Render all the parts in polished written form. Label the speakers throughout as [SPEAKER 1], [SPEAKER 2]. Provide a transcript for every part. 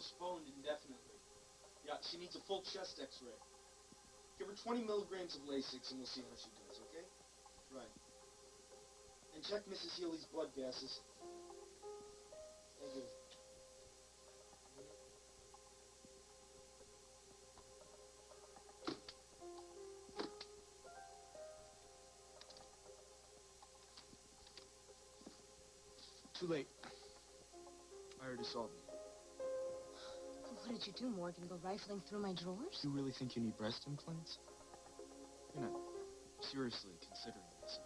[SPEAKER 1] postponed indefinitely. Yeah, she needs a full chest x-ray. Give her 20 milligrams of Lasix and we'll see how she does, okay? Right. And check Mrs. Healy's blood gases. Thank you. Too late. I already solved it.
[SPEAKER 2] What did you do, Morgan? Go rifling through my drawers?
[SPEAKER 1] You really think you need breast implants? You're not seriously considering this.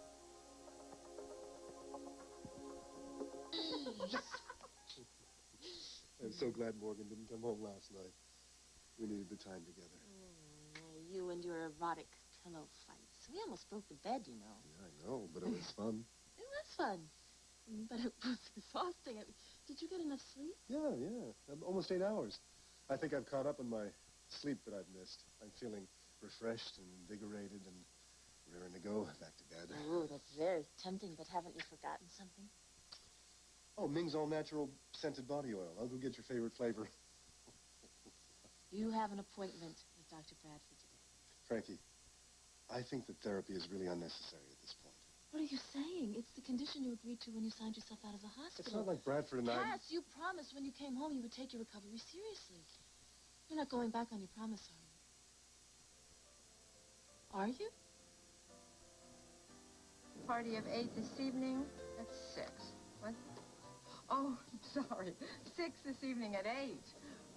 [SPEAKER 3] I'm so glad Morgan didn't come home last night. We needed the time together.
[SPEAKER 2] You and your erotic pillow fights. We almost broke the bed, you know.
[SPEAKER 3] Yeah, I know, but it was fun.
[SPEAKER 2] It was fun. But it was exhausting. Did you get enough sleep?
[SPEAKER 3] Yeah. Almost 8 hours. I think I've caught up on my sleep that I've missed. I'm feeling refreshed and invigorated and raring to go back to bed.
[SPEAKER 2] Oh, that's very tempting, but haven't you forgotten something?
[SPEAKER 3] Oh, Ming's all-natural scented body oil. I'll go get your favorite flavor.
[SPEAKER 2] You have an appointment with Dr. Bradford today.
[SPEAKER 3] Frankie, I think that therapy is really unnecessary at this point.
[SPEAKER 2] What are you saying? It's the condition you agreed to when you signed yourself out of the hospital.
[SPEAKER 3] It's not like Bradford and I...
[SPEAKER 2] Cass, you promised when you came home you would take your recovery seriously. You're not going back on your promise, are you? Are you?
[SPEAKER 4] Party of 8 this evening? That's 6. What? Oh, sorry. 6 this evening at 8.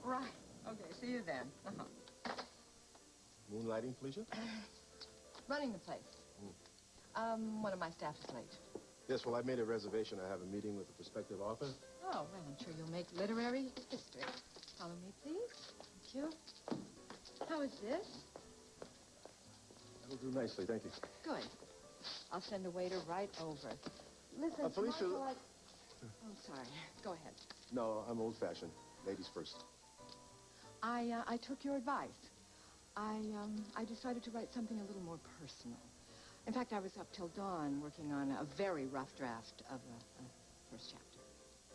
[SPEAKER 4] Right. Okay, see you then.
[SPEAKER 3] Moonlighting, Felicia?
[SPEAKER 4] Running the place. One of my staff is late.
[SPEAKER 3] Yes, well, I've made a reservation. I have a meeting with a prospective author.
[SPEAKER 4] Oh, well, I'm sure you'll make literary history. Follow me, please. Thank you. How is this?
[SPEAKER 3] That'll do nicely, thank you.
[SPEAKER 4] Good. I'll send a waiter right over. Listen,
[SPEAKER 3] Felicia...
[SPEAKER 4] Michael, Oh, sorry. Go ahead.
[SPEAKER 3] No, I'm old-fashioned. Ladies first.
[SPEAKER 4] I took your advice. I decided to write something a little more personal. In fact, I was up till dawn working on a very rough draft of a first chapter.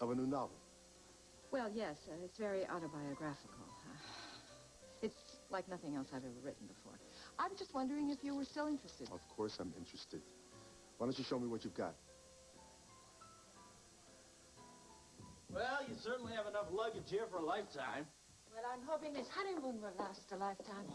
[SPEAKER 3] Of a new novel?
[SPEAKER 4] Well, yes, it's very autobiographical. It's like nothing else I've ever written before. I'm just wondering if you were still interested.
[SPEAKER 3] Of course I'm interested. Why don't you show me what you've got?
[SPEAKER 5] Well, you certainly have enough luggage here for a lifetime.
[SPEAKER 2] Well, I'm hoping this honeymoon will last a lifetime.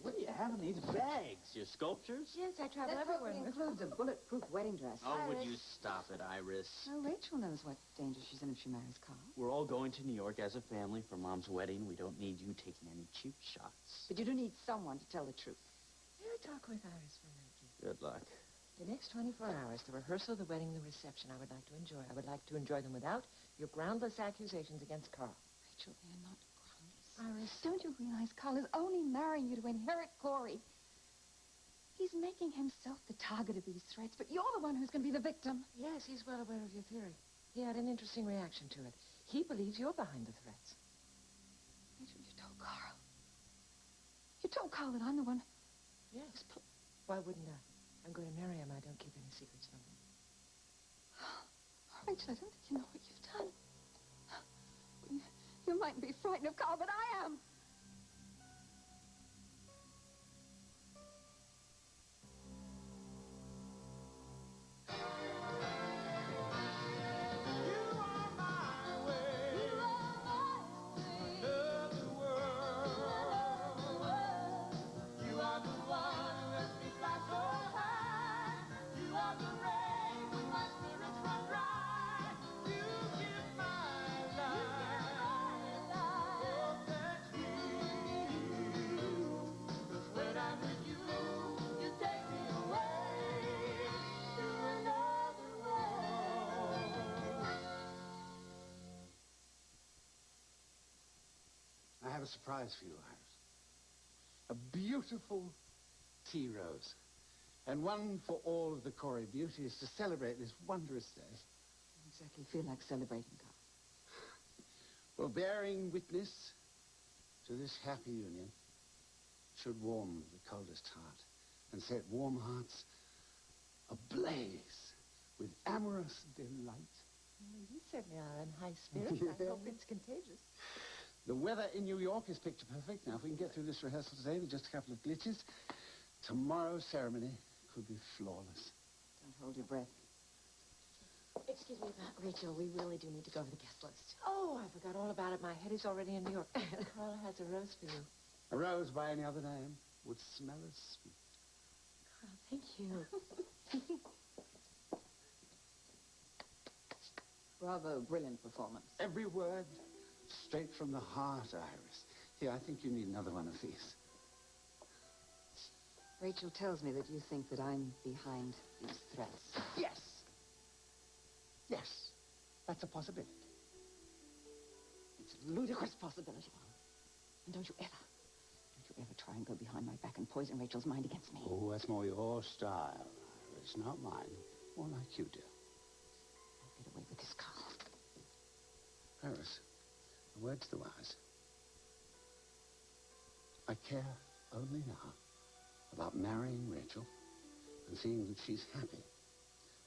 [SPEAKER 5] What do you have in these bags? Your sculptures?
[SPEAKER 2] Yes, I travel
[SPEAKER 6] That
[SPEAKER 2] everywhere.
[SPEAKER 6] probably includes a bulletproof wedding dress.
[SPEAKER 5] Oh, would you stop it, Iris?
[SPEAKER 6] Well, Rachel knows what danger she's in if she marries Carl.
[SPEAKER 5] We're all going to New York as a family for Mom's wedding. We don't need you taking any cheap shots.
[SPEAKER 6] But you do need someone to tell the truth.
[SPEAKER 4] May I talk with Iris for a minute, please?
[SPEAKER 5] Good luck.
[SPEAKER 4] The next 24 hours, the rehearsal, the wedding, the reception, I would like to enjoy. I would like to enjoy them without your groundless accusations against Carl.
[SPEAKER 6] Rachel, they are not groundless. Iris, don't you realize Carl is only marrying you to inherit Corey? He's making himself the target of these threats, but you're the one who's going to be the victim.
[SPEAKER 4] Yes, he's well aware of your theory. He had an interesting reaction to it. He believes you're behind the threats.
[SPEAKER 6] Rachel, you told Carl. You told Carl that I'm the one.
[SPEAKER 4] Yes. Why wouldn't I? I'm going to marry him. I don't keep any secrets from him.
[SPEAKER 6] Rachel, I don't think you know what you've done. You mightn't be frightened of Carl, but I am.
[SPEAKER 7] I have a surprise for you, Iris. A beautiful tea rose. And one for all of the Corey beauties to celebrate this wondrous day.
[SPEAKER 6] I don't exactly feel like celebrating, Carl.
[SPEAKER 7] Well, bearing witness to this happy union should warm the coldest heart and set warm hearts ablaze with amorous delight.
[SPEAKER 4] Well, you certainly are in high spirits. I hope it's contagious.
[SPEAKER 7] The weather in New York is picture perfect. Now, if we can get through this rehearsal today with just a couple of glitches, tomorrow's ceremony could be flawless.
[SPEAKER 4] Don't hold your breath.
[SPEAKER 2] Excuse me, Rachel, we really do need to go over the guest list.
[SPEAKER 4] Oh, I forgot all about it. My head is already in New York.
[SPEAKER 2] Carla has a rose for you.
[SPEAKER 7] A rose by any other name would smell as sweet.
[SPEAKER 2] Oh, thank you.
[SPEAKER 4] Bravo, brilliant performance.
[SPEAKER 7] Every word straight from the heart, Iris. Here, I think you need another one of these.
[SPEAKER 4] Rachel tells me that you think that I'm behind these threats.
[SPEAKER 7] Yes. Yes. That's a possibility.
[SPEAKER 4] It's a ludicrous possibility. And don't you ever try and go behind my back and poison Rachel's mind against me.
[SPEAKER 7] Oh, that's more your style, Iris, not mine. More like you do.
[SPEAKER 4] I'll get away with this, Carl.
[SPEAKER 7] Iris, a word to the wise. I care only now about marrying Rachel and seeing that she's happy.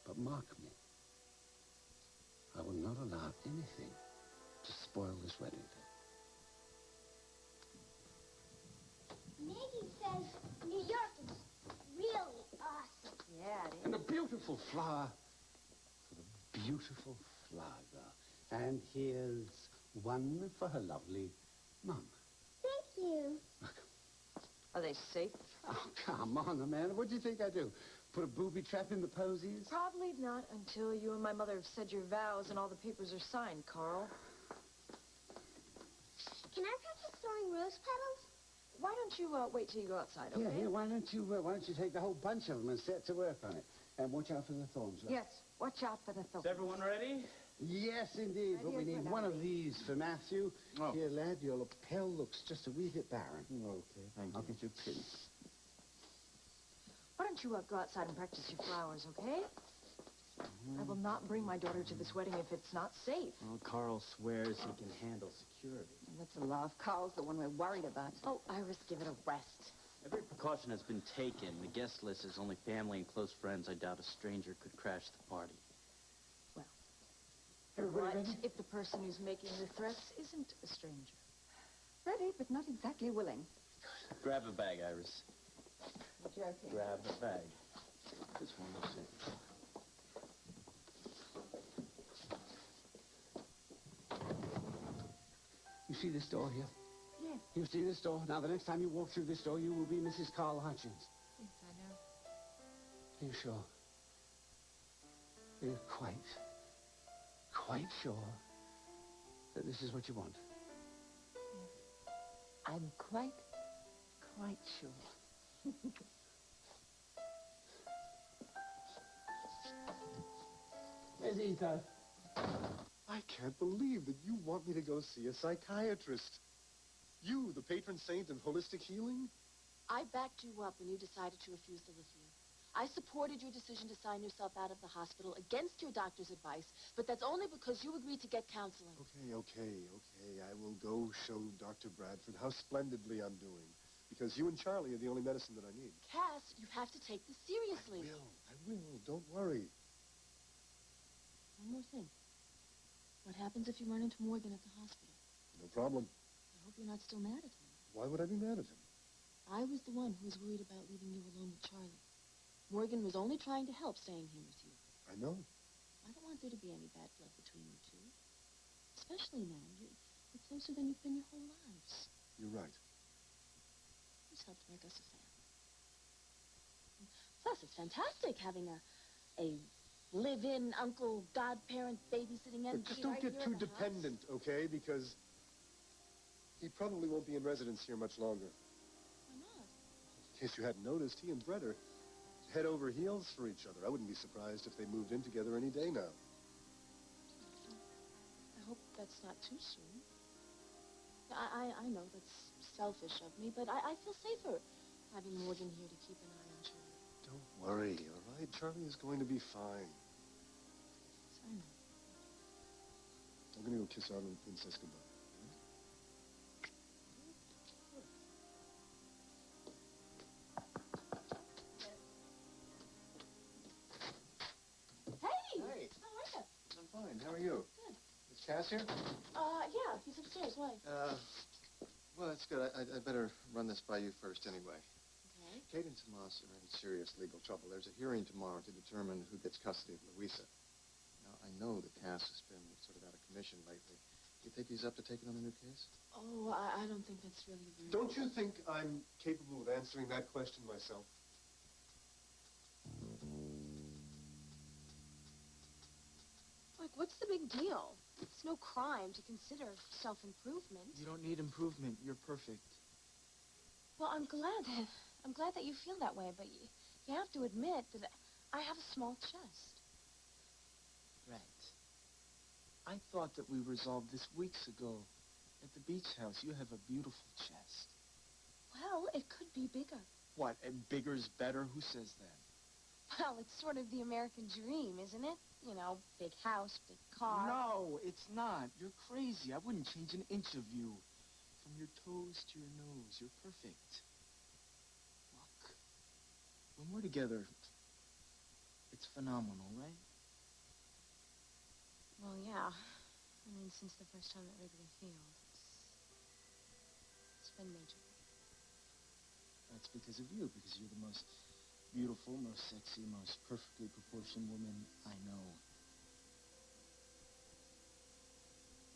[SPEAKER 7] But mark me, I will not allow anything to spoil this wedding day.
[SPEAKER 8] Maggie says New York is really awesome.
[SPEAKER 4] Yeah, it is.
[SPEAKER 7] And a beautiful flower for the beautiful flower girl. And here's one for her lovely mum.
[SPEAKER 8] Thank you.
[SPEAKER 4] Are they safe?
[SPEAKER 7] Oh, come on, Amanda. What do you think I do? Put a booby trap in the posies?
[SPEAKER 9] Probably not until you and my mother have said your vows and all the papers are signed, Carl.
[SPEAKER 8] Can I practice throwing rose petals?
[SPEAKER 9] Why don't you wait till you go outside, okay?
[SPEAKER 7] Yeah, why don't you take the whole bunch of them and set to work on it? And watch out for the thorns. Right?
[SPEAKER 4] Yes, watch out for the thorns.
[SPEAKER 5] Is everyone ready?
[SPEAKER 7] Yes, indeed. But we need one of these for Matthew.
[SPEAKER 5] Oh.
[SPEAKER 7] Here, lad, your lapel looks just a wee bit barren.
[SPEAKER 5] Okay, thank
[SPEAKER 7] I'll
[SPEAKER 5] you.
[SPEAKER 7] get you a pin.
[SPEAKER 9] Why don't you go outside and practice your flowers, okay? I will not bring my daughter to this wedding if it's not safe.
[SPEAKER 5] Well, Carl swears he can handle security.
[SPEAKER 4] That's a laugh. Carl's the one we're worried about.
[SPEAKER 9] Oh, Iris, give it a rest.
[SPEAKER 5] Every precaution has been taken. The guest list is only family and close friends. I doubt a stranger could crash the party.
[SPEAKER 7] Everybody
[SPEAKER 9] What
[SPEAKER 7] ready?
[SPEAKER 9] if the person who's making the threats isn't a stranger?
[SPEAKER 4] Ready, but not exactly willing.
[SPEAKER 5] Grab a bag, Iris.
[SPEAKER 4] You're joking.
[SPEAKER 5] Grab a bag. This one looks it.
[SPEAKER 7] You see this door here?
[SPEAKER 4] Yes.
[SPEAKER 7] You see this door? Now, the next time you walk through this door, you will be Mrs. Carl Hutchins.
[SPEAKER 4] Yes, I know.
[SPEAKER 7] Are you sure? Are you quite sure that this is what you want?
[SPEAKER 4] I'm quite sure.
[SPEAKER 7] Where's Ethan?
[SPEAKER 3] I can't believe that you want me to go see a psychiatrist. You, the patron saint of holistic healing?
[SPEAKER 2] I backed you up when you decided to refuse the lithium. I supported your decision to sign yourself out of the hospital against your doctor's advice, but that's only because you agreed to get counseling.
[SPEAKER 3] Okay. I will go show Dr. Bradford how splendidly I'm doing. Because you and Charlie are the only medicine that I need.
[SPEAKER 2] Cass, you have to take this seriously.
[SPEAKER 3] I will. Don't worry.
[SPEAKER 2] One more thing. What happens if you run into Morgan at the hospital?
[SPEAKER 3] No problem.
[SPEAKER 2] I hope you're not still mad at him.
[SPEAKER 3] Why would I be mad at him?
[SPEAKER 2] I was the one who was worried about leaving you alone with Charlie. Morgan was only trying to help staying here with you.
[SPEAKER 3] I know.
[SPEAKER 2] I don't want there to be any bad blood between you two. Especially now. You're closer than you've been your whole lives.
[SPEAKER 3] You're right.
[SPEAKER 2] This helped make us a family. Plus, it's fantastic having a live-in uncle, godparent, babysitting
[SPEAKER 3] But
[SPEAKER 2] entity
[SPEAKER 3] just don't
[SPEAKER 2] right
[SPEAKER 3] get
[SPEAKER 2] here
[SPEAKER 3] too
[SPEAKER 2] in the house.
[SPEAKER 3] dependent, okay? Because he probably won't be in residence here much longer.
[SPEAKER 2] Why not?
[SPEAKER 3] In case you hadn't noticed, he and Brett are head over heels for each other. I wouldn't be surprised if they moved in together any day now.
[SPEAKER 2] I hope that's not too soon. I know that's selfish of me, but I feel safer having Morgan here to keep an eye on Charlie.
[SPEAKER 3] Don't worry, all right? Charlie is going to be fine.
[SPEAKER 2] Yes, I know.
[SPEAKER 3] I'm going to go kiss our little princess goodbye.
[SPEAKER 2] Hey!
[SPEAKER 3] Hey.
[SPEAKER 2] How are you?
[SPEAKER 3] I'm fine. How are you?
[SPEAKER 2] Good.
[SPEAKER 3] It's Cass here?
[SPEAKER 2] Yeah, he's upstairs. Why?
[SPEAKER 3] Well, that's good. I better run this by you first anyway.
[SPEAKER 2] Okay.
[SPEAKER 3] Kate and Tomas are in serious legal trouble. There's a hearing tomorrow to determine who gets custody of Louisa. Now, I know that Cass has been sort of out of commission lately. Do you think he's up to taking on a new case?
[SPEAKER 2] Oh, I don't think that's really very...
[SPEAKER 3] Don't you think I'm capable of answering that question myself?
[SPEAKER 2] Like, what's the big deal? It's no crime to consider self-improvement.
[SPEAKER 1] You don't need improvement. You're perfect.
[SPEAKER 2] Well, I'm glad that you feel that way, but you have to admit that I have a small chest.
[SPEAKER 1] Right. I thought that we resolved this weeks ago. At the beach house, you have a beautiful chest.
[SPEAKER 2] Well, it could be bigger.
[SPEAKER 1] What, and bigger's better? Who says that?
[SPEAKER 2] Well, it's sort of the American dream, isn't it? You know, big house, big car.
[SPEAKER 1] No, it's not. You're crazy. I wouldn't change an inch of you. From your toes to your nose, you're perfect. Look, when we're together, it's phenomenal, right?
[SPEAKER 2] Well, yeah. I mean, since the first time at Wrigley Field, it's been major.
[SPEAKER 1] That's because of you, because you're the most beautiful, most sexy, most perfectly proportioned woman I know.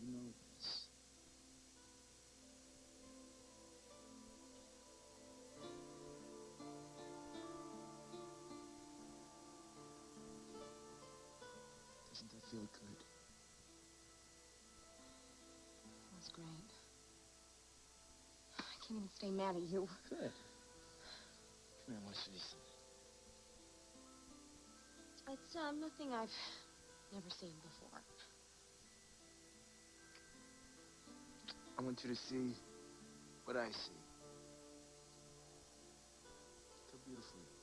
[SPEAKER 1] You know this. Doesn't that feel good?
[SPEAKER 2] Feels great. I can't even stay mad at you.
[SPEAKER 1] Good. Come here, I want to show you something.
[SPEAKER 2] It's nothing I've never seen before.
[SPEAKER 1] I want you to see what I see. Look how beautiful you are.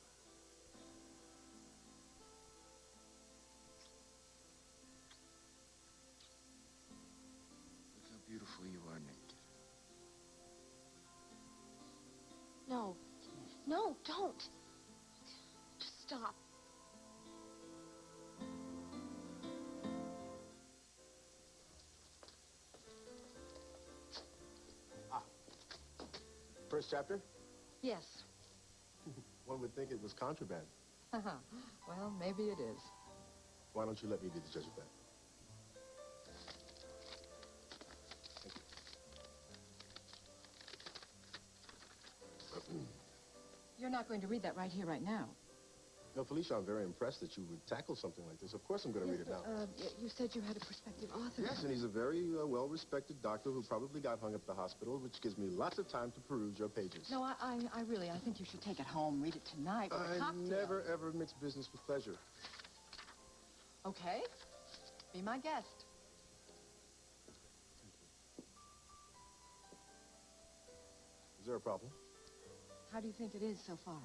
[SPEAKER 1] Look how beautiful you are naked.
[SPEAKER 2] No. No, don't. Just stop.
[SPEAKER 3] First chapter?
[SPEAKER 4] Yes.
[SPEAKER 3] One would think it was contraband.
[SPEAKER 4] Well, maybe it is.
[SPEAKER 3] Why don't you let me be the judge of that? Thank you.
[SPEAKER 4] You're not going to read that right here, right now.
[SPEAKER 3] No, Felicia, I'm very impressed that you would tackle something like this. Of course I'm going to read it now.
[SPEAKER 4] You said you had a prospective author.
[SPEAKER 3] Yes, and he's a very well-respected doctor who probably got hung up at the hospital, which gives me lots of time to peruse your pages.
[SPEAKER 4] No, I really think you should take it home, read it tonight with a
[SPEAKER 3] I
[SPEAKER 4] cocktail.
[SPEAKER 3] never, ever mix business with pleasure.
[SPEAKER 4] Okay. Be my guest.
[SPEAKER 3] Is there a problem?
[SPEAKER 4] How do you think it is so far?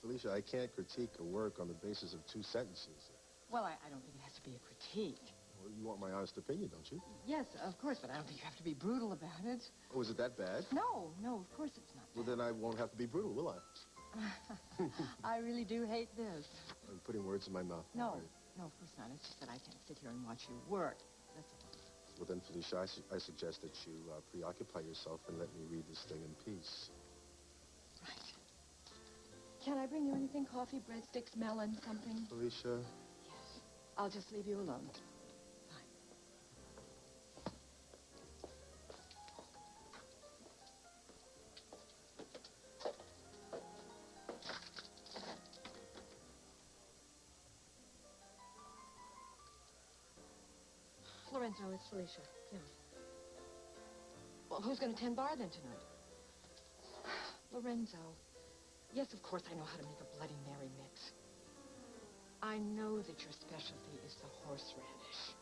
[SPEAKER 3] Felicia, I can't critique a work on the basis of 2 sentences.
[SPEAKER 4] Well, I don't think it has to be a critique.
[SPEAKER 3] Well, you want my honest opinion, don't you?
[SPEAKER 4] Yes, of course, but I don't think you have to be brutal about it.
[SPEAKER 3] Oh, is it that bad?
[SPEAKER 4] No, of course it's not.
[SPEAKER 3] Well, then I won't have to be brutal, will I?
[SPEAKER 4] I really do hate this.
[SPEAKER 3] I'm putting words in my mouth.
[SPEAKER 4] No,
[SPEAKER 3] All right.
[SPEAKER 4] no, of course not. It's just that I can't sit here and watch you work. That's all.
[SPEAKER 3] Well, then, Felicia, I suggest that you preoccupy yourself and let me read this thing in peace.
[SPEAKER 4] Right. Can I bring you anything? Coffee, breadsticks, melon, something?
[SPEAKER 3] Felicia?
[SPEAKER 4] Yes. I'll just leave you alone. Fine. Lorenzo, it's Felicia. Yeah. Well, who's going to tend bar then tonight? Lorenzo. Yes, of course I know how to make a Bloody Mary mix. I know that your specialty is the horseradish.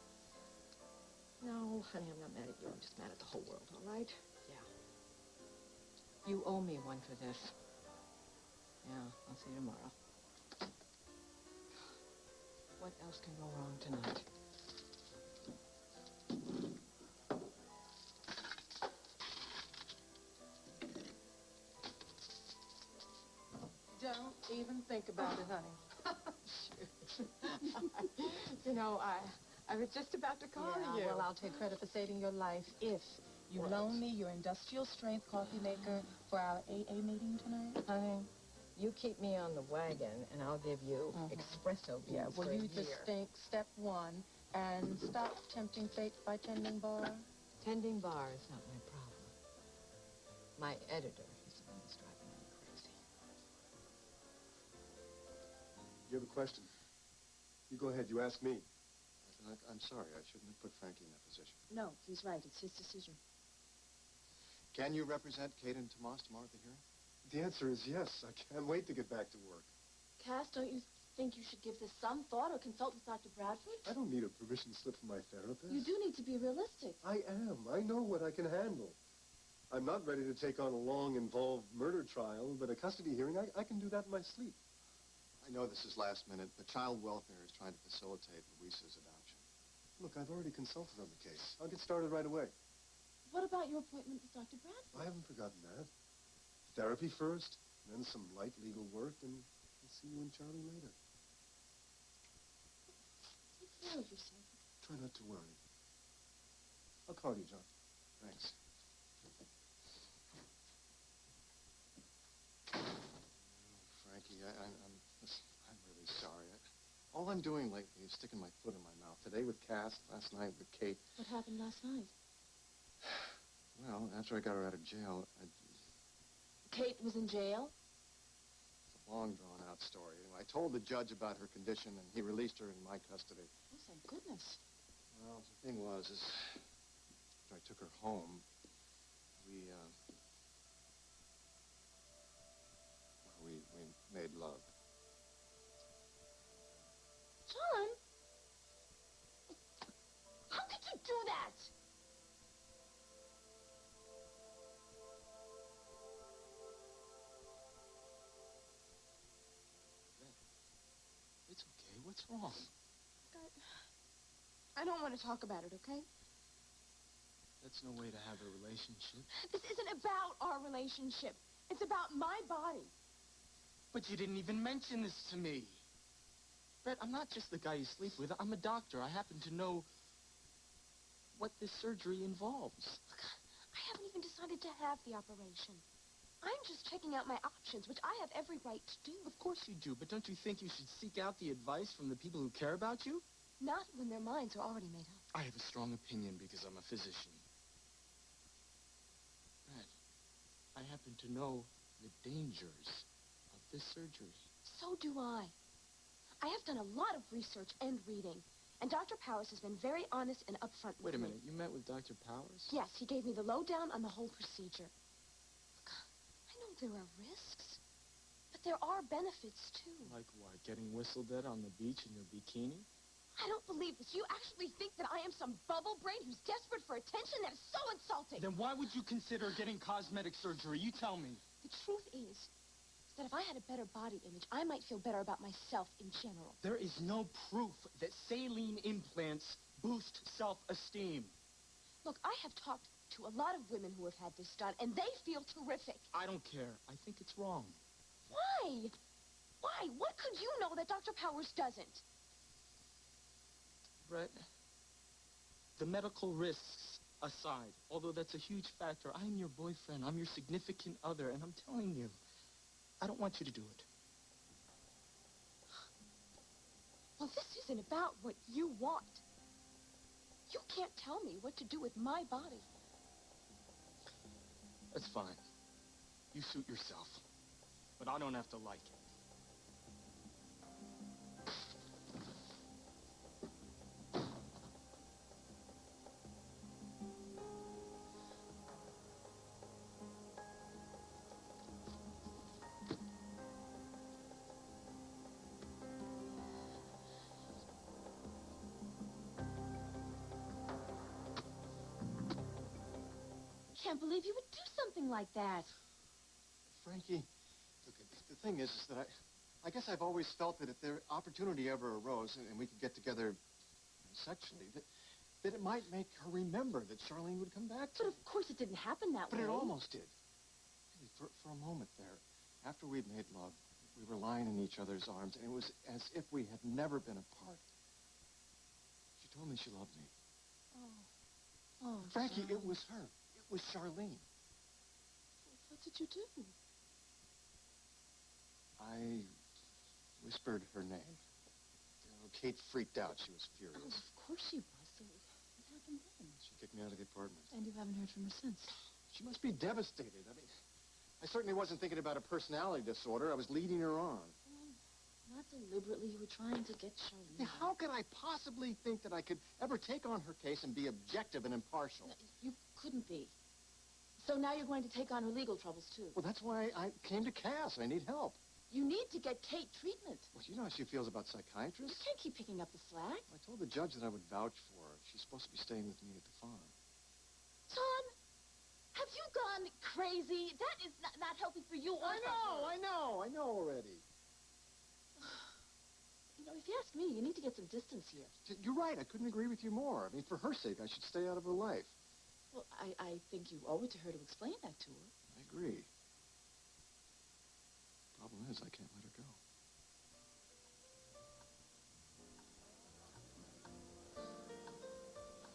[SPEAKER 4] No, honey, I'm not mad at you. I'm just mad at the whole world, all right? Yeah. You owe me one for this. Yeah, I'll see you tomorrow. What else can go wrong tonight? Don't even think about it, honey. Shoot. You know, I was just about to call you.
[SPEAKER 10] Well, I'll take credit for saving your life if you loan me your industrial strength coffee maker for our AA meeting tonight.
[SPEAKER 4] Honey, you keep me on the wagon, and I'll give you espresso beans
[SPEAKER 10] Yeah, well,
[SPEAKER 4] for a
[SPEAKER 10] you
[SPEAKER 4] year.
[SPEAKER 10] just think step one and stop tempting fate by tending bar.
[SPEAKER 4] Tending bar is not my problem. My editor is the one that's driving me crazy.
[SPEAKER 11] You have a question? You go ahead. You ask me.
[SPEAKER 3] I'm sorry. I shouldn't have put Frankie in that position.
[SPEAKER 2] No, he's right. It's his decision.
[SPEAKER 3] Can you represent Kate and Tomas tomorrow at the hearing?
[SPEAKER 11] The answer is yes. I can't wait to get back to work.
[SPEAKER 2] Cass, don't you think you should give this some thought or consult with Dr. Bradford?
[SPEAKER 11] I don't need a permission slip from my therapist.
[SPEAKER 2] You do need to be realistic.
[SPEAKER 11] I am. I know what I can handle. I'm not ready to take on a long, involved murder trial, but a custody hearing, I can do that in my sleep.
[SPEAKER 3] I know this is last minute, but Child Welfare is trying to facilitate Louisa's adoption.
[SPEAKER 11] Look, I've already consulted on the case. I'll get started right away.
[SPEAKER 2] What about your appointment with Dr. Bradford?
[SPEAKER 11] I haven't forgotten that. Therapy first, then some light legal work, and I'll see you and Charlie later.
[SPEAKER 2] Take care of yourself.
[SPEAKER 11] Try not to worry. I'll call you, John.
[SPEAKER 3] Thanks. Frankie, I'm really sorry. All I'm doing lately is sticking my foot in my mouth. Today with Cass, last night with Kate.
[SPEAKER 2] What happened last night?
[SPEAKER 3] Well, after I got her out of jail,
[SPEAKER 2] Kate was in jail?
[SPEAKER 3] it's a long, drawn-out story. I told the judge about her condition, and he released her in my custody.
[SPEAKER 2] Oh, thank goodness.
[SPEAKER 3] Well, the thing was, after I took her home, we made love.
[SPEAKER 2] John? How could you do that?
[SPEAKER 1] It's okay. What's wrong?
[SPEAKER 6] I don't want to talk about it, okay?
[SPEAKER 1] That's no way to have a relationship.
[SPEAKER 6] This isn't about our relationship. It's about my body.
[SPEAKER 1] But you didn't even mention this to me. Brett, I'm not just the guy you sleep with. I'm a doctor. I happen to know what this surgery involves.
[SPEAKER 6] Look, I haven't even decided to have the operation. I'm just checking out my options, which I have every right to do.
[SPEAKER 1] Of course you do, but don't you think you should seek out the advice from the people who care about you?
[SPEAKER 6] Not when their minds are already made up.
[SPEAKER 1] I have a strong opinion because I'm a physician. Brett, I happen to know the dangers of this surgery.
[SPEAKER 6] So do I. I have done a lot of research and reading, and Dr. Powers has been very honest and upfront with me.
[SPEAKER 1] Wait a minute, you met with Dr. Powers?
[SPEAKER 6] Yes, he gave me the lowdown on the whole procedure. Look, I know there are risks, but there are benefits, too.
[SPEAKER 1] Like what, getting whistled at on the beach in your bikini?
[SPEAKER 6] I don't believe this. You actually think that I am some bubble brain who's desperate for attention? That is so insulting.
[SPEAKER 1] Then why would you consider getting cosmetic surgery? You tell me.
[SPEAKER 6] The truth is that if I had a better body image, I might feel better about myself in general.
[SPEAKER 1] There is no proof that saline implants boost self-esteem.
[SPEAKER 6] Look, I have talked to a lot of women who have had this done, and they feel terrific.
[SPEAKER 1] I don't care. I think it's wrong.
[SPEAKER 6] Why? Why? What could you know that Dr. Powers doesn't?
[SPEAKER 1] Brett, the medical risks aside, although that's a huge factor, I'm your boyfriend. I'm your significant other, and I'm telling you, I don't want you to do it.
[SPEAKER 6] Well, this isn't about what you want. You can't tell me what to do with my body.
[SPEAKER 1] That's fine. You suit yourself. But I don't have to like it.
[SPEAKER 2] I can't believe you would do something like that.
[SPEAKER 3] Frankie, look, the thing is that I guess I've always felt that if the opportunity ever arose and we could get together sexually, that it might make her remember that Charlene would come back to
[SPEAKER 2] But of course it didn't happen that way.
[SPEAKER 3] But it almost did. Really, for a moment there, after we'd made love, we were lying in each other's arms, and it was as if we had never been apart. She She told me she loved me.
[SPEAKER 2] Oh,
[SPEAKER 3] Frankie,
[SPEAKER 2] John.
[SPEAKER 3] it was her. It was Charlene.
[SPEAKER 2] What did you do?
[SPEAKER 3] I whispered her name. Kate freaked out. She was
[SPEAKER 2] Oh,
[SPEAKER 3] furious.
[SPEAKER 2] of course she was. So what happened then?
[SPEAKER 3] She kicked me out of the apartment.
[SPEAKER 2] And you haven't heard from her since?
[SPEAKER 3] She must be devastated. I mean, I certainly wasn't thinking about a personality disorder. I was leading her on.
[SPEAKER 2] Not deliberately. You were trying to get Charlene.
[SPEAKER 3] Yeah, how could I possibly think that I could ever take on her case and be objective and impartial?
[SPEAKER 2] No, you couldn't be. So now you're going to take on her legal troubles, too.
[SPEAKER 3] Well, that's why I came to Cass. I need help.
[SPEAKER 2] You need to get Kate treatment.
[SPEAKER 3] Well, you know how she feels about
[SPEAKER 2] You
[SPEAKER 3] psychiatrists.
[SPEAKER 2] can't keep picking up the slack.
[SPEAKER 3] I told the judge that I would vouch for her. She's supposed to be staying with me at the farm.
[SPEAKER 2] Tom, have you gone crazy? That is not healthy for you or
[SPEAKER 3] I know already.
[SPEAKER 2] You know, if you ask me, you need to get some distance here.
[SPEAKER 3] You're right. I couldn't agree with you more. I mean, for her sake, I should stay out of her life.
[SPEAKER 2] Well, I think you owe it to her to explain that to her.
[SPEAKER 3] I agree. Problem is, I can't let her go.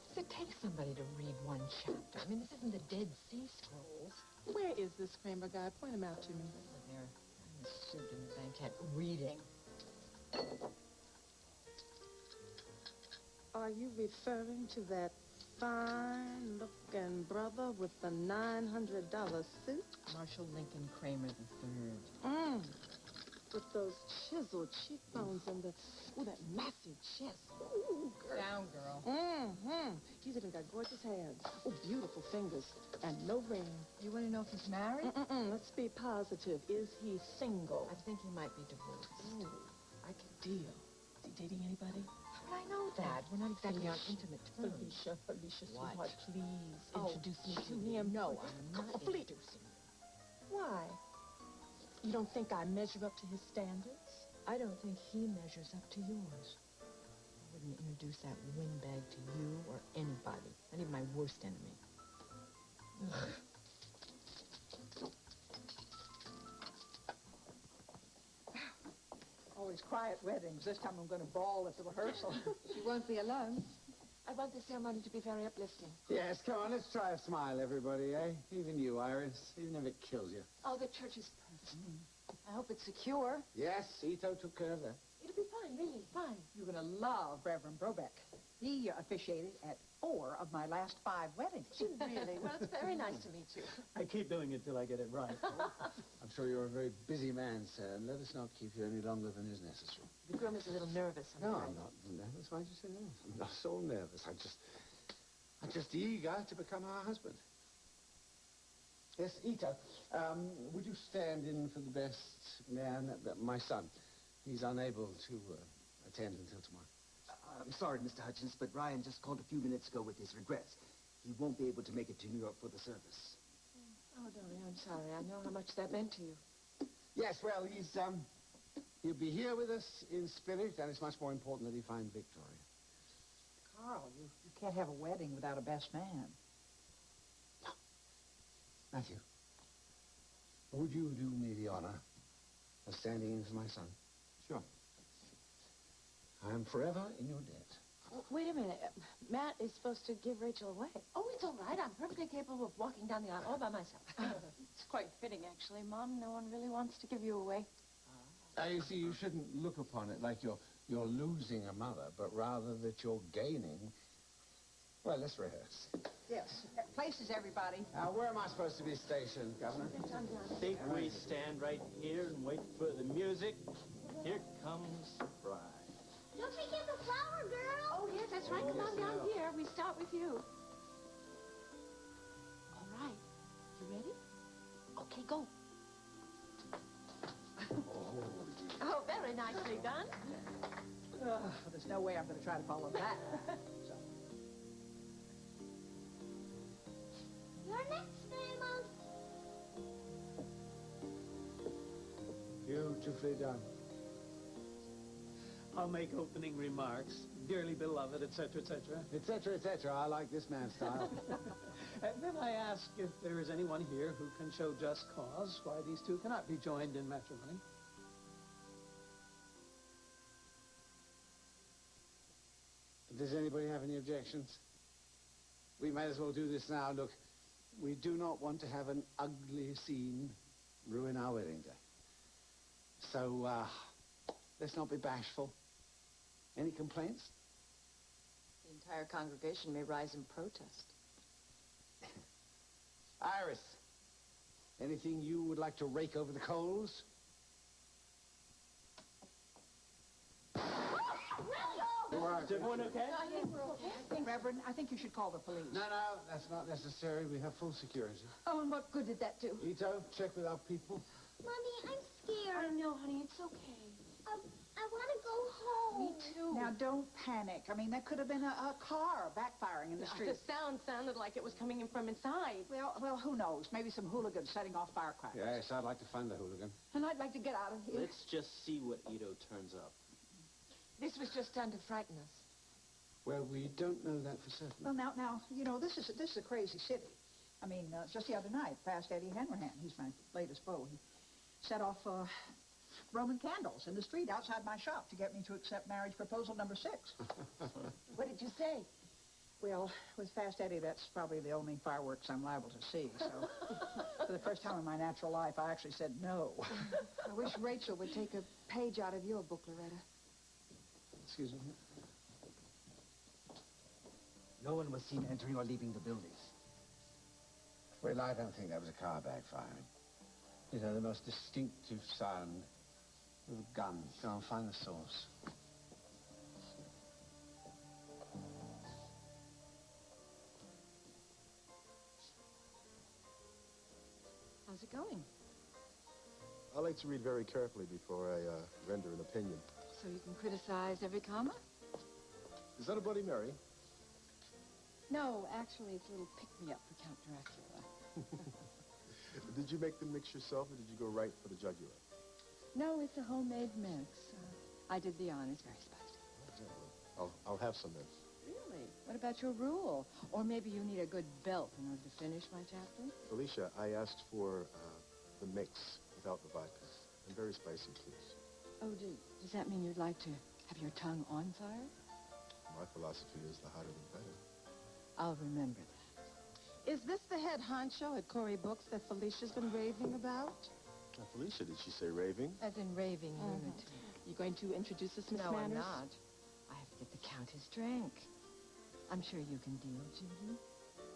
[SPEAKER 4] Does it take somebody to read one chapter? I mean, this isn't the Dead Sea Scrolls.
[SPEAKER 10] Where is this Kramer guy? Point him out to me.
[SPEAKER 4] They're in the suit in the banquette reading.
[SPEAKER 10] Are you referring to that fine-looking brother with the $900 suit?
[SPEAKER 4] Marshall Lincoln Kramer III.
[SPEAKER 10] With those chiseled cheekbones and that massive chest. Ooh, girl.
[SPEAKER 4] Down, girl.
[SPEAKER 10] He's even got gorgeous hands. Oh, beautiful fingers. And no ring.
[SPEAKER 4] You want to know if he's married?
[SPEAKER 10] Let's be positive. Is he single?
[SPEAKER 4] I think he might be divorced.
[SPEAKER 10] Oh, I can deal. Is he dating anybody?
[SPEAKER 4] How would I know that? We're not exactly on intimate terms.
[SPEAKER 10] Felicia,
[SPEAKER 4] What?
[SPEAKER 10] sweetheart, please
[SPEAKER 4] Oh,
[SPEAKER 10] introduce me to
[SPEAKER 4] Julia,
[SPEAKER 10] him.
[SPEAKER 4] no, I'm not
[SPEAKER 10] Oh, please.
[SPEAKER 4] introducing you.
[SPEAKER 10] Why? You don't think I measure up to his standards?
[SPEAKER 4] I don't think he measures up to yours. I wouldn't introduce that windbag to you or anybody, not even my worst enemy. Ugh.
[SPEAKER 12] Always quiet weddings. This time I'm going to bawl at the rehearsal.
[SPEAKER 6] You won't be alone.
[SPEAKER 2] I want the ceremony to be very uplifting.
[SPEAKER 7] Yes, come on, let's try a smile, everybody, eh? Even you, Iris, even if it kills you.
[SPEAKER 2] Oh, the church is perfect. I hope it's secure.
[SPEAKER 7] Yes, Ito took care of that.
[SPEAKER 2] It'll be fine, really, fine.
[SPEAKER 12] You're going to love Reverend Brobeck. He officiated at 4 of my last 5 weddings.
[SPEAKER 2] Really? Well, it's very nice to meet you.
[SPEAKER 13] I keep doing it till I get it right.
[SPEAKER 7] I'm sure you're a very busy man, sir, and let us not keep you any longer than is necessary.
[SPEAKER 2] The groom is a little nervous.
[SPEAKER 7] No, I'm not nervous. Why'd you say nervous? I'm not so nervous. I'm just eager to become her husband. Yes, Ito, would you stand in for the best man, my son? He's unable to attend until tomorrow.
[SPEAKER 14] I'm sorry, Mr. Hutchins, but Ryan just called a few minutes ago with his regrets. He won't be able to make it to New York for the service.
[SPEAKER 2] Oh, darling, I'm sorry. I know how much that meant to you.
[SPEAKER 7] Yes, well, he'll be here with us in spirit, and it's much more important that he find Victoria.
[SPEAKER 12] Carl, you can't have a wedding without a best man.
[SPEAKER 7] Matthew, would you do me the honor of standing in for my son?
[SPEAKER 3] Sure.
[SPEAKER 7] I am forever in your debt.
[SPEAKER 2] Wait a minute. Matt is supposed to give Rachel away. Oh, it's all right. I'm perfectly capable of walking down the aisle all by myself.
[SPEAKER 15] It's quite fitting, actually, Mom. No one really wants to give you away.
[SPEAKER 7] You see, you shouldn't look upon it like you're losing a mother, but rather that you're gaining. Well, let's rehearse.
[SPEAKER 12] Yes. Places, everybody.
[SPEAKER 7] Where am I supposed to be stationed, Governor?
[SPEAKER 5] I think we stand right here and wait for the music. Here comes the bride.
[SPEAKER 8] Don't forget the flower, girl.
[SPEAKER 2] Oh, yes, that's right. Come on down here. We start with you. All right. You ready? Okay, go. Oh, very nicely done.
[SPEAKER 12] There's no way I'm going to try to follow that.
[SPEAKER 8] You're next, Grandma.
[SPEAKER 7] Beautifully done.
[SPEAKER 13] I'll make opening remarks. Dearly beloved, etc., etc.
[SPEAKER 7] Etc., etc. I like this man's style.
[SPEAKER 13] And then I ask if there is anyone here who can show just cause why these two cannot be joined in matrimony.
[SPEAKER 7] Does anybody have any objections? We might as well do this now. Look, we do not want to have an ugly scene ruin our wedding day. So, let's not be bashful. Any complaints?
[SPEAKER 9] The entire congregation may rise in protest.
[SPEAKER 7] Iris, anything you would like to rake over the coals?
[SPEAKER 11] Is everyone okay?
[SPEAKER 12] I think we're okay. Reverend, I think you should call the police.
[SPEAKER 7] No, that's not necessary. We have full security.
[SPEAKER 6] Oh, and what good did that do?
[SPEAKER 7] Ito, check with our people.
[SPEAKER 8] Mommy, I'm scared.
[SPEAKER 2] I know, honey. It's okay.
[SPEAKER 8] I want to go home.
[SPEAKER 2] Me too.
[SPEAKER 12] Now, don't panic. I mean, that could have been a car backfiring in the street.
[SPEAKER 15] The sound sounded like it was coming in from inside.
[SPEAKER 12] Well, who knows? Maybe some hooligans setting off firecrackers.
[SPEAKER 7] Yes, I'd like to find the hooligan.
[SPEAKER 6] And I'd like to get out of here.
[SPEAKER 5] Let's just see what Ito turns up.
[SPEAKER 9] This was just done to frighten us.
[SPEAKER 7] Well, we don't know that for certain.
[SPEAKER 12] Well, now, you know, this is a crazy city. I mean, just the other night, Fast Eddie Hanrahan, he's my latest beau, he set off Roman candles in the street outside my shop to get me to accept marriage proposal number 6.
[SPEAKER 9] What did you say?
[SPEAKER 12] Well, with Fast Eddie, that's probably the only fireworks I'm liable to see, so for the first time in my natural life, I actually said no.
[SPEAKER 6] I wish Rachel would take a page out of your book, Loretta.
[SPEAKER 7] Excuse me.
[SPEAKER 14] No one was seen entering or leaving the buildings.
[SPEAKER 7] Well, I don't think that was a car backfiring. You know, the most distinctive sound of a gun. Go and find the source.
[SPEAKER 9] How's it going?
[SPEAKER 11] I like to read very carefully before I render an opinion.
[SPEAKER 9] So you can criticize every comma?
[SPEAKER 11] Is that a Bloody Mary?
[SPEAKER 9] No, actually, it's a little pick-me-up for Count Dracula.
[SPEAKER 11] Did you make the mix yourself, or did you go right for the jugular?
[SPEAKER 9] No, it's a homemade mix. I did the honors. Very spicy.
[SPEAKER 11] Yeah, well, I'll have some then.
[SPEAKER 9] Really? What about your rule? Or maybe you need a good belt in order to finish my chapter?
[SPEAKER 11] Felicia, I asked for the mix without the vodka. And very spicy, please.
[SPEAKER 9] Oh, does that mean you'd like to have your tongue on fire?
[SPEAKER 11] My philosophy is the hotter the better.
[SPEAKER 9] I'll remember that.
[SPEAKER 10] Is this the head honcho at Corey Books that Felicia's been raving about?
[SPEAKER 11] Now, Felicia, did she say raving?
[SPEAKER 9] As in raving lunatic.
[SPEAKER 10] You going to introduce us, Miss
[SPEAKER 9] No,
[SPEAKER 10] Manners?
[SPEAKER 9] I'm not. I have to get the Count his drink. I'm sure you can deal, Judy.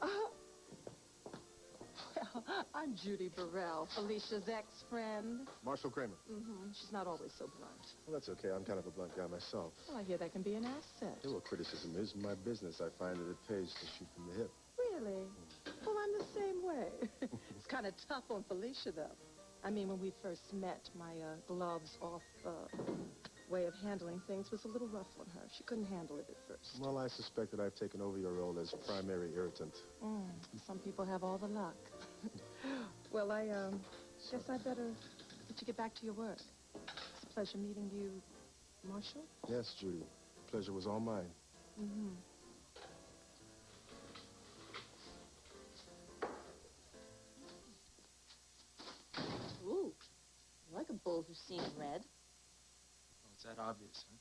[SPEAKER 10] Well, I'm Judy Burrell, Felicia's ex-friend.
[SPEAKER 11] Marshall Kramer.
[SPEAKER 10] She's not always so blunt.
[SPEAKER 11] Well, that's okay. I'm kind of a blunt guy myself.
[SPEAKER 10] Well, I hear that can be an asset.
[SPEAKER 11] Yeah, well, criticism is my business. I find that it pays to shoot from the hip.
[SPEAKER 10] Really? Well, I'm the same way. It's kind of tough on Felicia, though. I mean, when we first met, my gloves-off way of handling things was a little rough on her. She couldn't handle it at first.
[SPEAKER 11] Well, I suspect that I've taken over your role as primary irritant.
[SPEAKER 10] Some people have all the luck. Well, I guess I better let you get back to your work. It's a pleasure meeting you, Marshall.
[SPEAKER 11] Yes, Judy. The pleasure was all mine.
[SPEAKER 2] Ooh, you like a bull who's seen red.
[SPEAKER 1] Oh, it's that obvious, huh?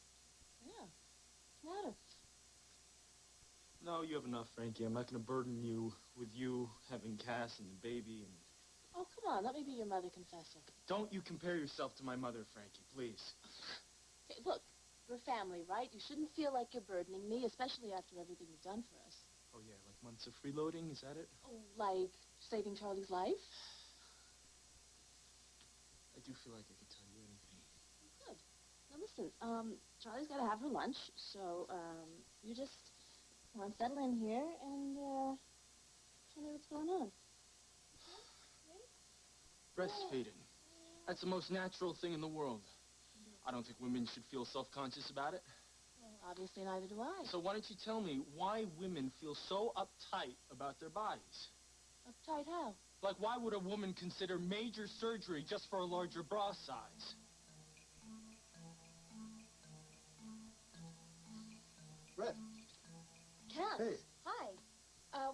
[SPEAKER 2] Yeah. What's the matter?
[SPEAKER 1] No, you have enough, Frankie. I'm not going to burden you with you having Cass and the baby and...
[SPEAKER 2] Oh, come on. Let me be your mother confessor.
[SPEAKER 1] Don't you compare yourself to my mother, Frankie, please.
[SPEAKER 2] Hey, look, we're family, right? You shouldn't feel like you're burdening me, especially after everything you've done for us.
[SPEAKER 1] Oh, yeah, like months of freeloading, is that it?
[SPEAKER 2] Oh, like saving Charlie's life?
[SPEAKER 1] I do feel like I could tell you anything.
[SPEAKER 2] Good. Now, listen, Charlie's got to have her lunch, so, you just want to settle in here and, tell me what's going on.
[SPEAKER 1] Breastfeeding. That's the most natural thing in the world. I don't think women should feel self-conscious about it.
[SPEAKER 2] Well, obviously neither do I.
[SPEAKER 1] So why don't you tell me why women feel so uptight about their bodies?
[SPEAKER 2] Uptight how?
[SPEAKER 1] Like, why would a woman consider major surgery just for a larger bra size?
[SPEAKER 11] Red.
[SPEAKER 2] Cass.
[SPEAKER 11] Hey.
[SPEAKER 2] Hi.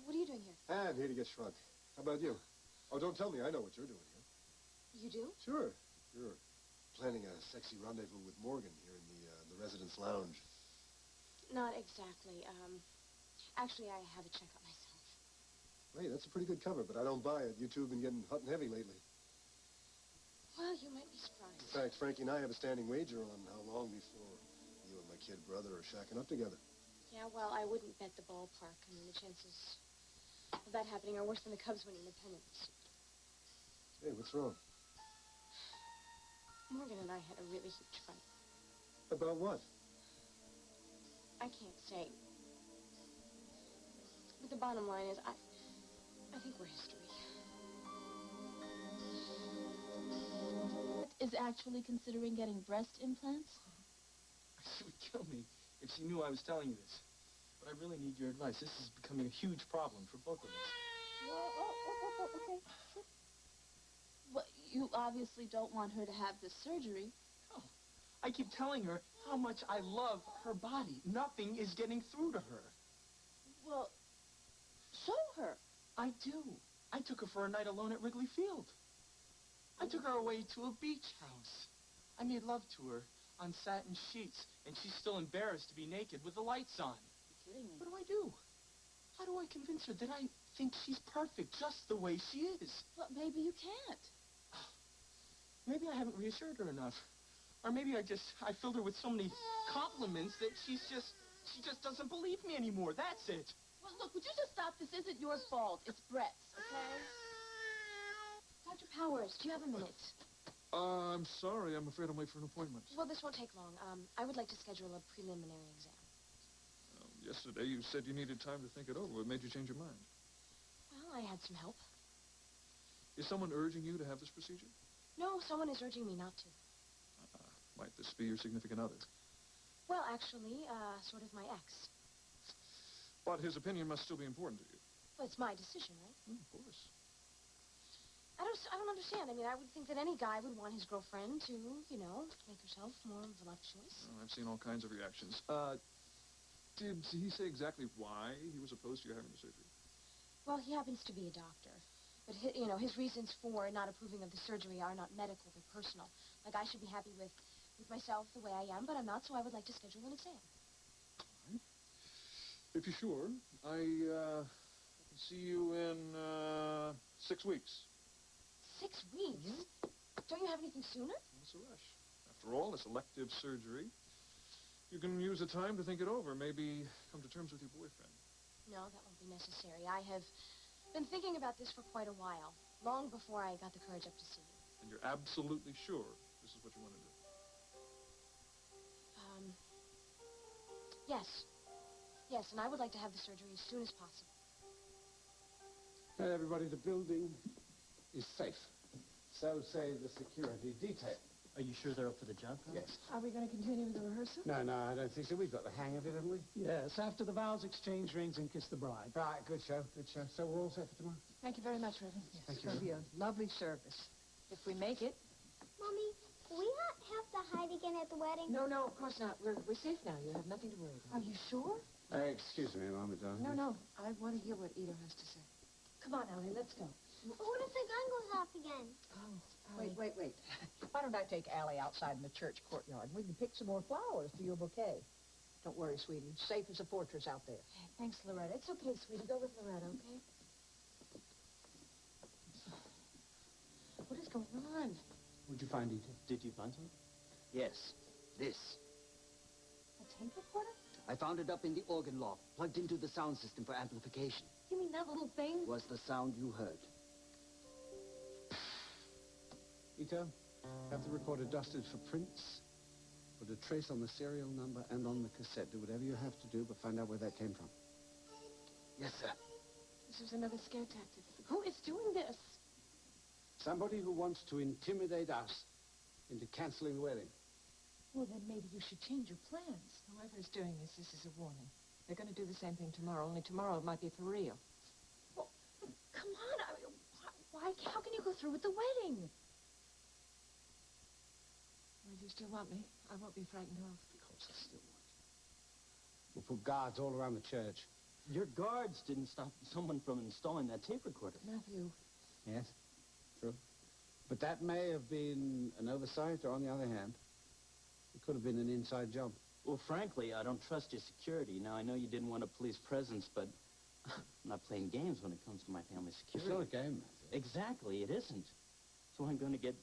[SPEAKER 2] What are you doing here?
[SPEAKER 11] And here to get shrunk. How about you? Oh, don't tell me. I know what you're doing here.
[SPEAKER 2] You do?
[SPEAKER 11] Sure. Planning a sexy rendezvous with Morgan here in the residence lounge.
[SPEAKER 2] Not exactly. Actually, I have a checkup myself.
[SPEAKER 11] Hey, that's a pretty good cover, but I don't buy it. You two have been getting hot and heavy lately.
[SPEAKER 2] Well, you might be surprised.
[SPEAKER 11] In fact, Frankie and I have a standing wager on how long before you and my kid brother are shacking up together.
[SPEAKER 2] Yeah, well, I wouldn't bet the ballpark. I mean, the chances of that happening are worse than the Cubs winning the pennant.
[SPEAKER 11] Hey, what's wrong?
[SPEAKER 2] Morgan and I had a really huge fight.
[SPEAKER 11] About what?
[SPEAKER 2] I can't say. But the bottom line is, I think we're history. Is actually considering getting breast implants?
[SPEAKER 1] She would kill me if she knew I was telling you this. But I really need your advice. This is becoming a huge problem for both of us.
[SPEAKER 2] Okay. Well, you obviously don't want her to have this surgery.
[SPEAKER 1] I keep telling her how much I love her body. Nothing is getting through to her.
[SPEAKER 2] Well, show her.
[SPEAKER 1] I do. I took her for a night alone at Wrigley Field. I took her away to a beach house. I made love to her on satin sheets, and she's still embarrassed to be naked with the lights on.
[SPEAKER 2] You're kidding me.
[SPEAKER 1] What do? How do I convince her that I think she's perfect just the way she is?
[SPEAKER 2] Well, maybe you can't.
[SPEAKER 1] Maybe I haven't reassured her enough. Or maybe I filled her with so many compliments that she just doesn't believe me anymore. That's it.
[SPEAKER 2] Well, look, would you just stop? This isn't your fault. It's Brett's, okay? Dr. Powers, do you have a minute?
[SPEAKER 16] I'm sorry. I'm afraid I'm late for an appointment.
[SPEAKER 2] Well, this won't take long. I would like to schedule a preliminary exam.
[SPEAKER 16] Yesterday you said you needed time to think it over. What made you change your mind?
[SPEAKER 2] Well, I had some help.
[SPEAKER 16] Is someone urging you to have this procedure?
[SPEAKER 2] No, someone is urging me not to.
[SPEAKER 16] Might this be your significant other?
[SPEAKER 2] Well, actually, sort of my ex.
[SPEAKER 16] But his opinion must still be important to you.
[SPEAKER 2] Well, it's my decision, right?
[SPEAKER 16] Of course.
[SPEAKER 2] I don't understand. I mean, I would think that any guy would want his girlfriend to, make herself more voluptuous.
[SPEAKER 16] I've seen all kinds of reactions. Did he say exactly why he was opposed to you having the surgery?
[SPEAKER 2] Well, he happens to be a doctor. But, his reasons for not approving of the surgery are not medical, they're personal. Like, I should be happy with myself the way I am, but I'm not, so I would like to schedule an exam.
[SPEAKER 16] Fine. If you're sure, I can see you in 6 weeks.
[SPEAKER 2] 6 weeks? Don't you have anything sooner?
[SPEAKER 16] What's the rush? After all, it's elective surgery. You can use the time to think it over. Maybe come to terms with your boyfriend.
[SPEAKER 2] No, that won't be necessary. I have been thinking about this for quite a while, long before I got the courage up to see you.
[SPEAKER 16] And you're absolutely sure this is what you want to do?
[SPEAKER 2] Yes. Yes, and I would like to have the surgery as soon as possible.
[SPEAKER 7] Hey, everybody, the building is safe. So say the security detail.
[SPEAKER 5] Are you sure they're up for the job, Tom?
[SPEAKER 7] Yes.
[SPEAKER 10] Are we going to continue with the rehearsal?
[SPEAKER 7] No, I don't think so. We've got the hang of it, haven't we?
[SPEAKER 13] Yes, after the vows, exchange rings, and kiss the bride.
[SPEAKER 7] Right, good show. So we're all set for tomorrow?
[SPEAKER 10] Thank you very much, Reverend.
[SPEAKER 12] Yes,
[SPEAKER 7] Thank
[SPEAKER 12] it's
[SPEAKER 7] you,
[SPEAKER 12] going to be a lovely service.
[SPEAKER 4] If we make it.
[SPEAKER 8] Mommy, will we not have to hide again at the wedding?
[SPEAKER 4] No, of course not. We're safe now. You have nothing to worry about.
[SPEAKER 10] Are you sure?
[SPEAKER 7] Excuse me, Mama, darling.
[SPEAKER 4] No. I want to hear what Ito has to say. Come on, Ellie, let's go.
[SPEAKER 8] What if the gun goes off again?
[SPEAKER 4] Oh,
[SPEAKER 12] Wait. Why don't I take Allie outside in the church courtyard and we can pick some more flowers for your bouquet? Don't worry, sweetie. It's safe as a fortress out there.
[SPEAKER 2] Okay, thanks, Loretta. It's okay, sweetie. Go with Loretta, okay? What is going on?
[SPEAKER 7] What'd you find, Edith?
[SPEAKER 5] Did you find something?
[SPEAKER 14] Yes, this.
[SPEAKER 2] A tape recorder?
[SPEAKER 14] I found it up in the organ loft, plugged into the sound system for amplification.
[SPEAKER 2] You mean that little thing?
[SPEAKER 14] Was the sound you heard.
[SPEAKER 7] Ito, have the recorder dusted for prints. Put a trace on the serial number and on the cassette. Do whatever you have to do, but find out where that came from.
[SPEAKER 14] Yes, sir.
[SPEAKER 2] This was another scare tactic. Who is doing this?
[SPEAKER 7] Somebody who wants to intimidate us into canceling the wedding.
[SPEAKER 4] Well, then maybe you should change your plans.
[SPEAKER 10] Whoever's doing this is a warning. They're going to do the same thing tomorrow, only tomorrow it might be for real.
[SPEAKER 2] Well, come on. I mean, how can you go through with the wedding?
[SPEAKER 10] Well, you still want me? I won't be frightened off.
[SPEAKER 7] Because I still want you. We'll put guards all around the church.
[SPEAKER 5] Your guards didn't stop someone from installing that tape recorder.
[SPEAKER 10] Matthew.
[SPEAKER 7] Yes, true. But that may have been an oversight, or on the other hand, it could have been an inside job.
[SPEAKER 5] Well, frankly, I don't trust your security. Now, I know you didn't want a police presence, but I'm not playing games when it comes to my family's
[SPEAKER 7] It's
[SPEAKER 5] security.
[SPEAKER 7] not a game, Matthew.
[SPEAKER 5] Exactly, it isn't. So I'm going to get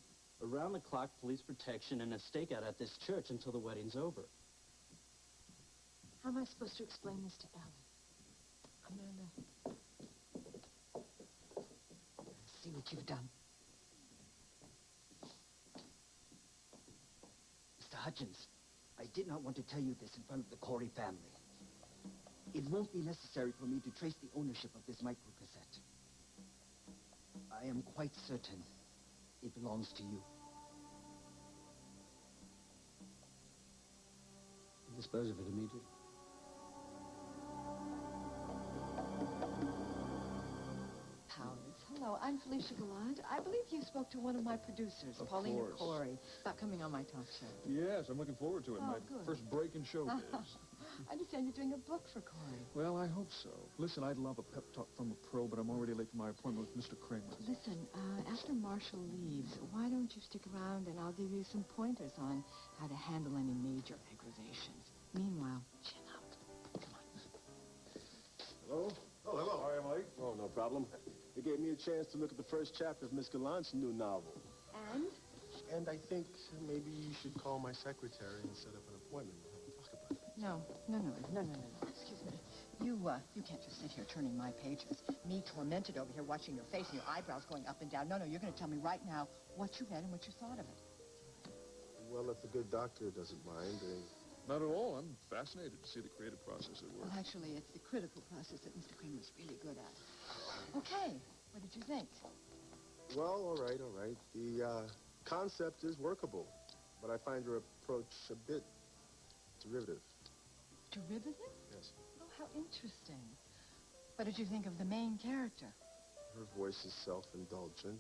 [SPEAKER 5] around-the-clock police protection and a stakeout at this church until the wedding's over.
[SPEAKER 9] How am I supposed to explain this to Allie?
[SPEAKER 12] Amanda. See what you've done.
[SPEAKER 14] Mr. Hutchins, I did not want to tell you this in front of the Corey family. It won't be necessary for me to trace the ownership of this microcassette. I am quite certain it belongs to you.
[SPEAKER 7] Dispose of it immediately.
[SPEAKER 4] Powers. Hello, I'm Felicia Gallant. I believe you spoke to one of my producers,
[SPEAKER 16] Of
[SPEAKER 4] Paulina
[SPEAKER 16] course.
[SPEAKER 4] Corey, about coming on my talk show.
[SPEAKER 16] Yes, I'm looking forward to it.
[SPEAKER 4] Oh,
[SPEAKER 16] My
[SPEAKER 4] good.
[SPEAKER 16] first break in showbiz.
[SPEAKER 4] I understand you're doing a book for Corey.
[SPEAKER 16] Well, I hope so. Listen, I'd love a pep talk from a pro, but I'm already late for my appointment with Mr. Kramer.
[SPEAKER 4] Listen, after Marshall leaves, why don't you stick around and I'll give you some pointers on how to handle any major aggravations. Meanwhile, chin up. Come on.
[SPEAKER 11] Hello? Oh, hello.
[SPEAKER 16] Hi, Mike.
[SPEAKER 11] Oh, no problem. It gave me a chance to look at the first chapter of Miss Gallant's new novel.
[SPEAKER 4] And?
[SPEAKER 11] And I think maybe you should call my secretary and set up an appointment. We'll talk about it.
[SPEAKER 4] No. Excuse me. You can't just sit here turning my pages. Me tormented over here watching your face and your eyebrows going up and down. No, you're going to tell me right now what you read and what you thought of it.
[SPEAKER 11] Well, if the good doctor doesn't mind,
[SPEAKER 16] Not at all. I'm fascinated to see the creative process at work.
[SPEAKER 4] Well, actually, it's the critical process that Mr. Kramer's really good at. Okay, what did you think?
[SPEAKER 11] well, all right. The concept is workable, but I find your approach a bit derivative.
[SPEAKER 4] Derivative?
[SPEAKER 11] Yes.
[SPEAKER 4] Oh, how interesting. What did you think of the main character?
[SPEAKER 11] Her voice is self-indulgent,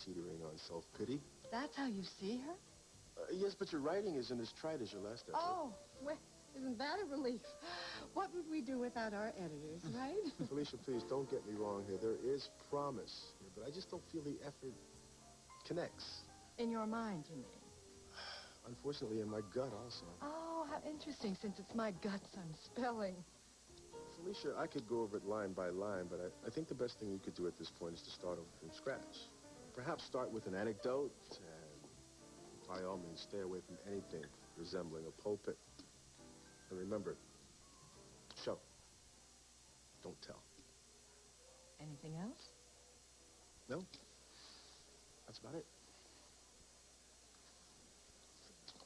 [SPEAKER 11] teetering on self-pity.
[SPEAKER 4] That's how you see her?
[SPEAKER 11] Yes, but your writing isn't as trite as your last effort.
[SPEAKER 10] Oh, well, isn't that a relief? What would we do without our editors, right?
[SPEAKER 11] Felicia, please, don't get me wrong here. There is promise here, but I just don't feel the effort connects.
[SPEAKER 4] In your mind, you mean?
[SPEAKER 11] Unfortunately, in my gut also.
[SPEAKER 4] Oh, how interesting, since it's my guts I'm spelling.
[SPEAKER 11] Felicia, I could go over it line by line, but I think the best thing you could do at this point is to start over from scratch. Perhaps start with an anecdote, and by all means, stay away from anything resembling a pulpit. And remember, show. Don't tell.
[SPEAKER 4] Anything else?
[SPEAKER 11] No? That's about it.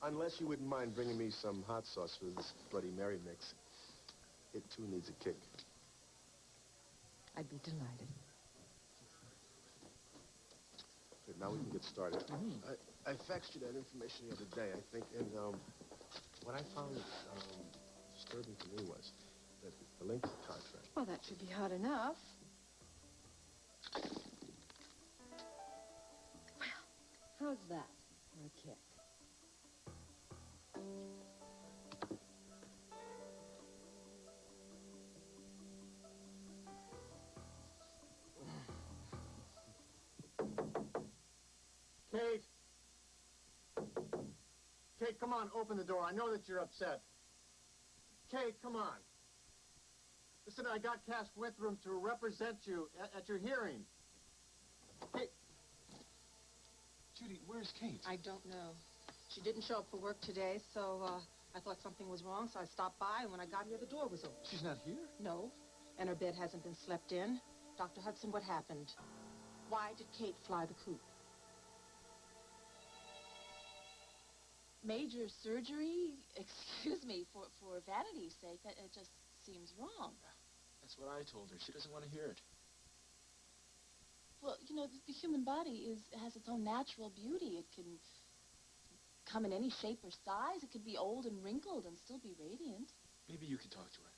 [SPEAKER 11] Unless you wouldn't mind bringing me some hot sauce for this Bloody Mary mix. It, too, needs a kick.
[SPEAKER 4] I'd be delighted.
[SPEAKER 11] Okay, now we can get started. I faxed you that information the other day, I think, and what I found disturbing to me was that the length of the contract.
[SPEAKER 4] Well, that should be hard enough. Well, how's that for a kick?
[SPEAKER 3] Kate! Kate, come on, open the door. I know that you're upset. Kate, come on. Listen, I got Cass Withram to represent you at your hearing. Kate.
[SPEAKER 11] Judy, where's Kate?
[SPEAKER 10] I don't know. She didn't show up for work today, so I thought something was wrong, so I stopped by, and when I got here, the door was open.
[SPEAKER 11] She's not here?
[SPEAKER 10] No, and her bed hasn't been slept in. Dr. Hudson, what happened? Why did Kate fly the coop?
[SPEAKER 15] Major surgery? Excuse me, for vanity's sake, it just seems wrong.
[SPEAKER 1] That's what I told her. She doesn't want to hear it.
[SPEAKER 15] Well, you know, the human body has its own natural beauty. It can come in any shape or size. It could be old and wrinkled and still be radiant.
[SPEAKER 1] Maybe you could talk to her.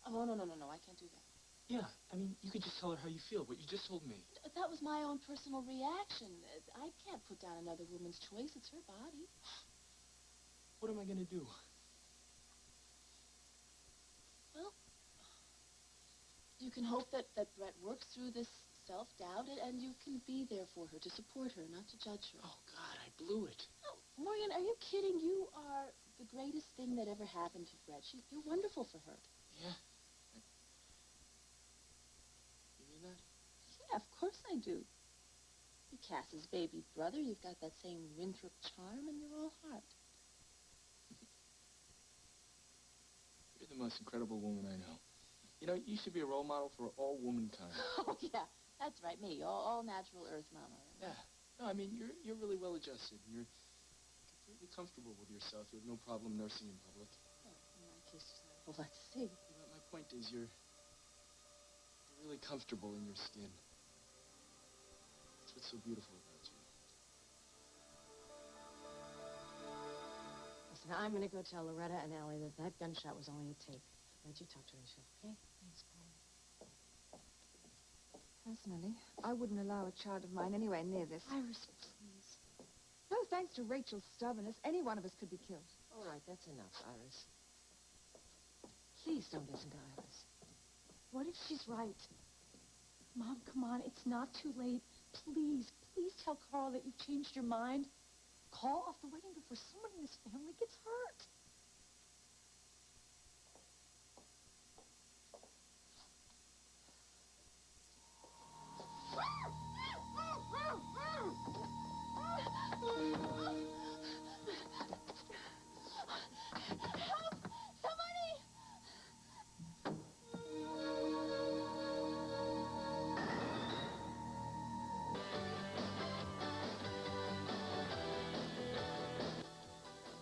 [SPEAKER 15] Oh, no, I can't do that.
[SPEAKER 1] Yeah, I mean, you could just tell her how you feel, what you just told me.
[SPEAKER 15] That was my own personal reaction. I can't put down another woman's choice. It's her body.
[SPEAKER 1] What am I going to do?
[SPEAKER 15] Well, you can hope that Brett works through this self-doubt, and you can be there for her, to support her, not to judge her.
[SPEAKER 1] Oh, God, I blew it.
[SPEAKER 15] Oh, Morgan, are you kidding? You are the greatest thing that ever happened to Fred. You're wonderful for her.
[SPEAKER 1] Yeah? You mean that?
[SPEAKER 15] Yeah, of course I do. You're Cass's baby brother. You've got that same Winthrop charm, and you're all heart.
[SPEAKER 1] You're the most incredible woman I know. You know, you should be a role model for all womankind.
[SPEAKER 15] Oh, yeah. That's right, me. All natural earth mama.
[SPEAKER 1] Yeah. No, I mean, you're really well-adjusted. You're completely comfortable with yourself. You have no problem nursing in public.
[SPEAKER 15] Oh, in my case, there's not a whole lot to say.
[SPEAKER 1] You know, my point is you're really comfortable in your skin. That's what's so beautiful about you.
[SPEAKER 9] Listen, I'm going to go tell Loretta and Allie that that gunshot was only a tape. Let you talk to Rachel, okay? Thanks, Paul.
[SPEAKER 6] Personally, I wouldn't allow a child of mine anywhere near this.
[SPEAKER 9] Iris, please.
[SPEAKER 6] No thanks to Rachel's stubbornness, any one of us could be killed.
[SPEAKER 9] All right, that's enough, Iris. Please don't listen to Iris.
[SPEAKER 2] What if she's right? Mom, come on. It's not too late. Please, please tell Carl that you've changed your mind. Call off the wedding before someone in this family gets hurt.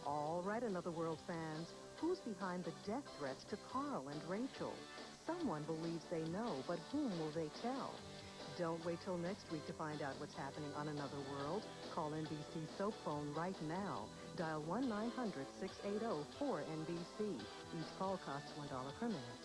[SPEAKER 17] All right, Another World fans, who's behind the death threats to Carl and Rachel? Someone believes they know, but whom will they tell? Don't wait till next week to find out what's happening on Another World. Call NBC Soap Phone right now. Dial 1-900-680-4NBC. Each call costs $1 per minute.